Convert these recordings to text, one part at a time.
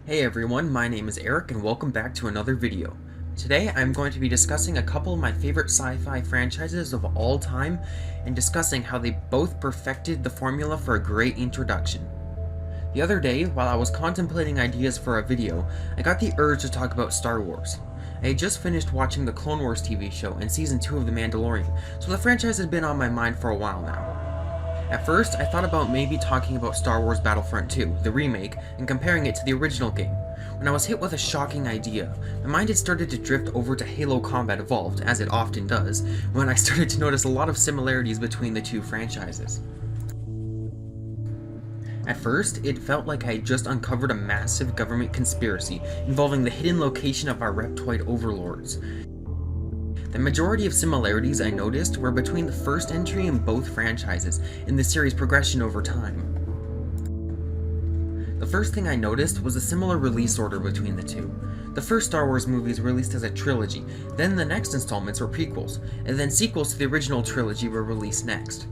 Hey everyone, my name is Eric and welcome back to another video. Today I'm going to be discussing a couple of my favorite sci-fi franchises of all time and discussing how they both perfected the formula for a great introduction. The other day, while I was contemplating ideas for a video, I got the urge to talk about Star Wars. I had just finished watching the Clone Wars TV show and Season 2 of The Mandalorian, so the franchise had been on my mind for a while now. At first, I thought about maybe talking about Star Wars Battlefront 2, the remake, and comparing it to the original game. When I was hit with a shocking idea, my mind had started to drift over to Halo Combat Evolved, as it often does, when I started to notice a lot of similarities between the two franchises. At first, it felt like I had just uncovered a massive government conspiracy involving the hidden location of our Reptoid overlords. The majority of similarities I noticed were between the first entry in both franchises and the series' progression over time. The first thing I noticed was a similar release order between the two. The first Star Wars movies released as a trilogy, then the next installments were prequels, and then sequels to the original trilogy were released next.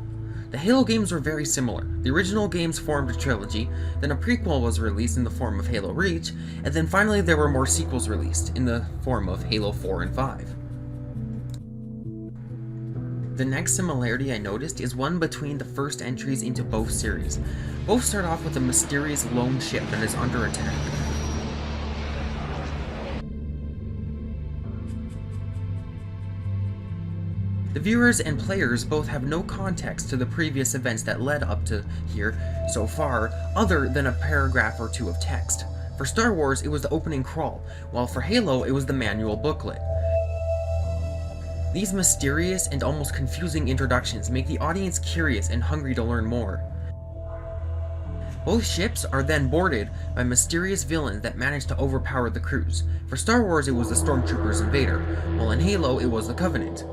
The Halo games were very similar. The original games formed a trilogy, then a prequel was released in the form of Halo Reach, and then finally there were more sequels released in the form of Halo 4 and 5. The next similarity I noticed is one between the first entries into both series. Both start off with a mysterious lone ship that is under attack. The viewers and players both have no context to the previous events that led up to here so far, other than a paragraph or two of text. For Star Wars, it was the opening crawl, while for Halo, it was the manual booklet. These mysterious and almost confusing introductions make the audience curious and hungry to learn more. Both ships are then boarded by mysterious villains that manage to overpower the crews. For Star Wars, it was the Stormtroopers and Vader, while in Halo, it was the Covenant.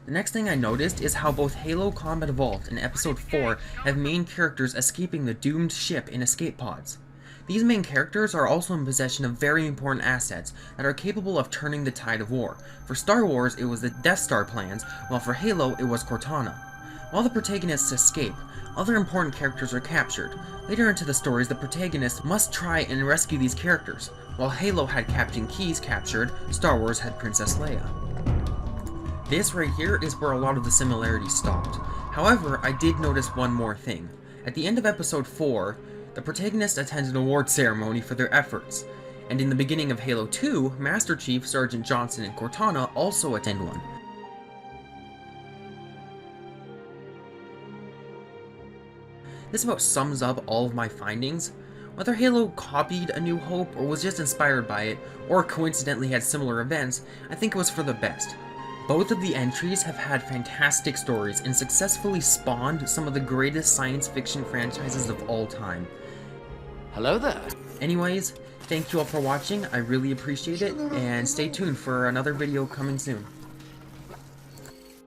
The next thing I noticed is how both Halo Combat Evolved and Episode 4 have main characters escaping the doomed ship in escape pods. These main characters are also in possession of very important assets that are capable of turning the tide of war. For Star Wars, it was the Death Star plans, while for Halo, it was Cortana. While the protagonists escape, other important characters are captured. Later into the stories, the protagonist must try and rescue these characters. While Halo had Captain Keyes captured, Star Wars had Princess Leia. This right here is where a lot of the similarities stopped. However, I did notice one more thing. At the end of Episode 4, the protagonist attends an award ceremony for their efforts, and in the beginning of Halo 2, Master Chief, Sergeant Johnson, and Cortana also attend one. This about sums up all of my findings. Whether Halo copied A New Hope or was just inspired by it, or coincidentally had similar events, I think it was for the best. Both of the entries have had fantastic stories and successfully spawned some of the greatest science fiction franchises of all time. Hello there. Anyways, thank you all for watching, I really appreciate it, and stay tuned for another video coming soon.